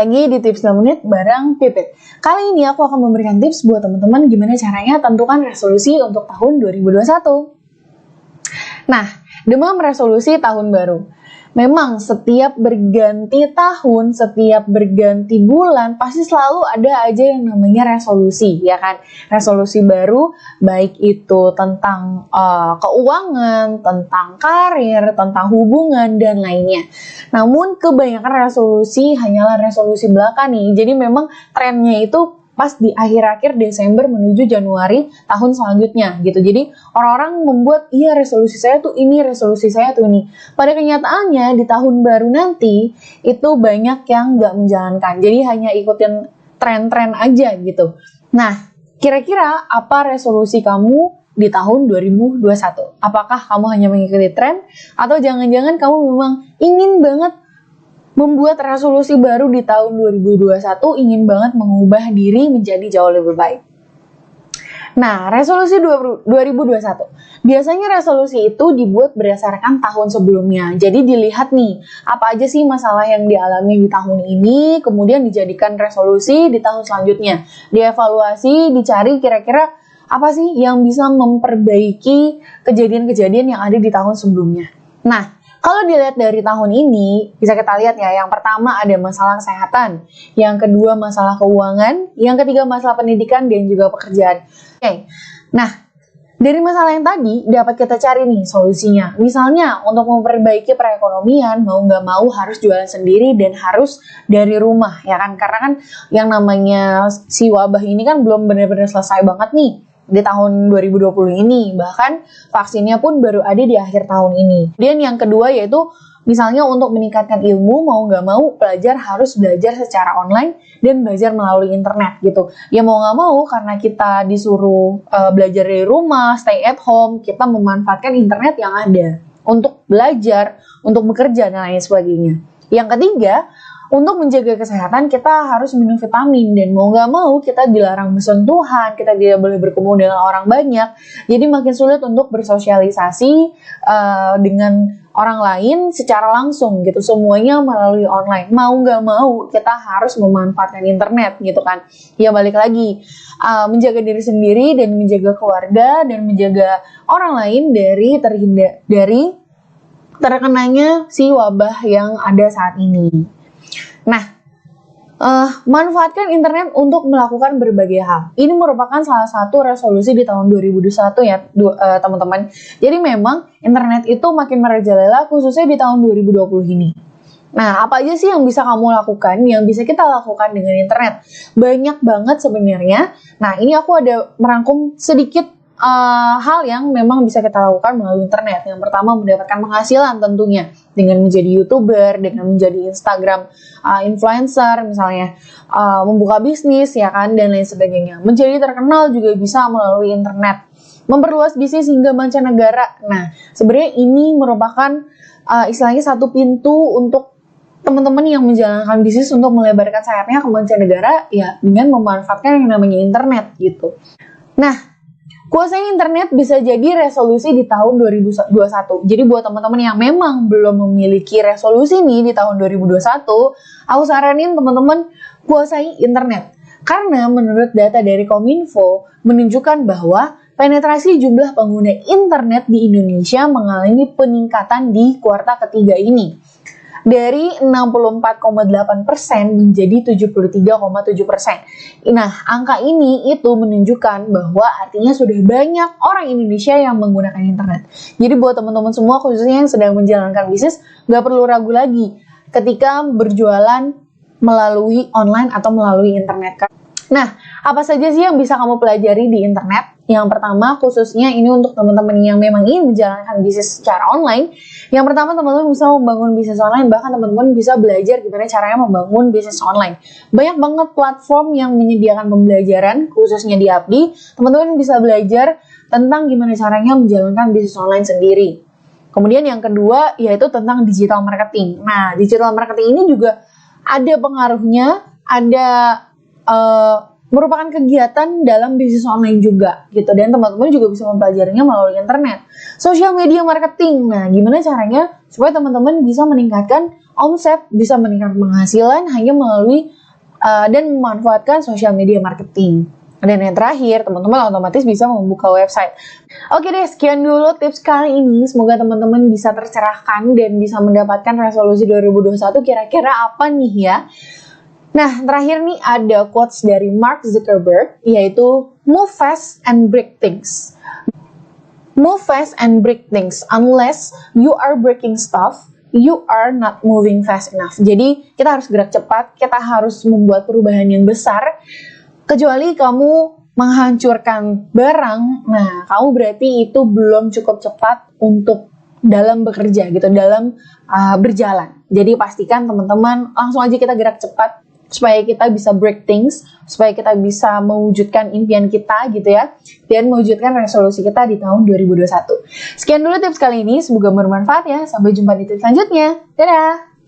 lagi di tips 6 menit bareng Pipit. Kali ini aku akan memberikan tips buat teman-teman gimana caranya tentukan resolusi untuk tahun 2021. Nah, demam resolusi tahun baru. Memang setiap berganti tahun, setiap berganti bulan, pasti selalu ada aja yang namanya resolusi, ya kan? Resolusi baru, baik itu tentang keuangan, tentang karir, tentang hubungan, dan lainnya. Namun kebanyakan resolusi hanyalah resolusi belaka nih. Jadi memang trennya itu pas di akhir-akhir Desember menuju Januari tahun selanjutnya gitu. Jadi orang-orang membuat resolusi saya tuh ini, resolusi saya tuh ini. Pada kenyataannya di tahun baru nanti itu banyak yang nggak menjalankan. Jadi hanya ikutin tren-tren aja gitu. Nah, kira-kira apa resolusi kamu di tahun 2021? Apakah kamu hanya mengikuti tren atau jangan-jangan kamu memang ingin banget membuat resolusi baru di tahun 2021, ingin banget mengubah diri menjadi jauh lebih baik. Nah, resolusi 2021. Biasanya resolusi itu dibuat berdasarkan tahun sebelumnya. Jadi dilihat nih, apa aja sih masalah yang dialami di tahun ini, kemudian dijadikan resolusi di tahun selanjutnya. Dievaluasi, dicari kira-kira apa sih yang bisa memperbaiki kejadian-kejadian yang ada di tahun sebelumnya. Nah, kalau dilihat dari tahun ini, bisa kita lihat ya, yang pertama ada masalah kesehatan, yang kedua masalah keuangan, yang ketiga masalah pendidikan dan juga pekerjaan. Oke. Nah, dari masalah yang tadi dapat kita cari nih solusinya. Misalnya untuk memperbaiki perekonomian, mau nggak mau harus jualan sendiri dan harus dari rumah, ya kan? Karena kan yang namanya si wabah ini kan belum benar-benar selesai banget nih di tahun 2020 ini, bahkan vaksinnya pun baru ada di akhir tahun ini. Dan yang kedua yaitu misalnya untuk meningkatkan ilmu, mau nggak mau pelajar harus belajar secara online dan belajar melalui internet gitu. Ya mau nggak mau karena kita disuruh belajar dari rumah, stay at home, kita memanfaatkan internet yang ada untuk belajar, untuk bekerja dan lain sebagainya. Yang ketiga, untuk menjaga kesehatan kita harus minum vitamin dan mau nggak mau kita dilarang bersentuhan, kita tidak boleh bertemu dengan orang banyak. Jadi makin sulit untuk bersosialisasi dengan orang lain secara langsung gitu. Semuanya melalui online. Mau nggak mau kita harus memanfaatkan internet gitu kan. Ya balik lagi menjaga diri sendiri dan menjaga keluarga dan menjaga orang lain dari terkenanya si wabah yang ada saat ini. Nah, manfaatkan internet untuk melakukan berbagai hal. Ini merupakan salah satu resolusi di tahun 2021 ya, teman-teman. Jadi memang internet itu makin merajalela khususnya di tahun 2020 ini. Nah, apa aja sih yang bisa kamu lakukan, yang bisa kita lakukan dengan internet? Banyak banget sebenarnya. Nah, ini aku ada merangkum sedikit hal yang memang bisa kita lakukan melalui internet. Yang pertama, mendapatkan penghasilan tentunya dengan menjadi YouTuber, dengan menjadi Instagram influencer misalnya, membuka bisnis ya kan dan lain sebagainya. Menjadi terkenal juga bisa melalui internet. Memperluas bisnis hingga mancanegara. Nah, sebenarnya ini merupakan istilahnya satu pintu untuk teman-teman yang menjalankan bisnis untuk melebarkan sayapnya ke mancanegara ya dengan memanfaatkan yang namanya internet gitu. Nah, kuasai internet bisa jadi resolusi di tahun 2021. Jadi buat teman-teman yang memang belum memiliki resolusi nih di tahun 2021, aku saranin teman-teman kuasai internet. Karena menurut data dari Kominfo menunjukkan bahwa penetrasi jumlah pengguna internet di Indonesia mengalami peningkatan di kuartal ketiga ini. Dari 64,8% menjadi 73,7%. Nah, angka ini itu menunjukkan bahwa artinya sudah banyak orang Indonesia yang menggunakan internet. Jadi buat teman-teman semua khususnya yang sedang menjalankan bisnis, nggak perlu ragu lagi ketika berjualan melalui online atau melalui internet. Nah, apa saja sih yang bisa kamu pelajari di internet? Yang pertama, khususnya ini untuk teman-teman yang memang ingin menjalankan bisnis secara online. Yang pertama, teman-teman bisa membangun bisnis online, bahkan teman-teman bisa belajar gimana caranya membangun bisnis online. Banyak banget platform yang menyediakan pembelajaran, khususnya di Abdi. Teman-teman bisa belajar tentang gimana caranya menjalankan bisnis online sendiri. Kemudian yang kedua, yaitu tentang digital marketing. Nah, digital marketing ini juga ada pengaruhnya, ada merupakan kegiatan dalam bisnis online juga gitu, dan teman-teman juga bisa mempelajarinya melalui internet. Social media marketing, nah gimana caranya supaya teman-teman bisa meningkatkan omset, bisa meningkatkan penghasilan hanya melalui dan memanfaatkan sosial media marketing. Dan yang terakhir, teman-teman otomatis bisa membuka website. Oke deh, sekian dulu tips kali ini. Semoga teman-teman bisa tercerahkan dan bisa mendapatkan resolusi 2021 kira-kira apa nih ya. Nah, terakhir nih ada quotes dari Mark Zuckerberg, yaitu move fast and break things. Move fast and break things. Unless you are breaking stuff, you are not moving fast enough. Jadi, kita harus gerak cepat, kita harus membuat perubahan yang besar. Kecuali kamu menghancurkan barang, nah kamu berarti itu belum cukup cepat untuk dalam bekerja gitu, dalam berjalan. Jadi pastikan teman-teman langsung aja kita gerak cepat supaya kita bisa break things, supaya kita bisa mewujudkan impian kita gitu ya, dan mewujudkan resolusi kita di tahun 2021. Sekian dulu tips kali ini, semoga bermanfaat ya. Sampai jumpa di tips selanjutnya. Dadah!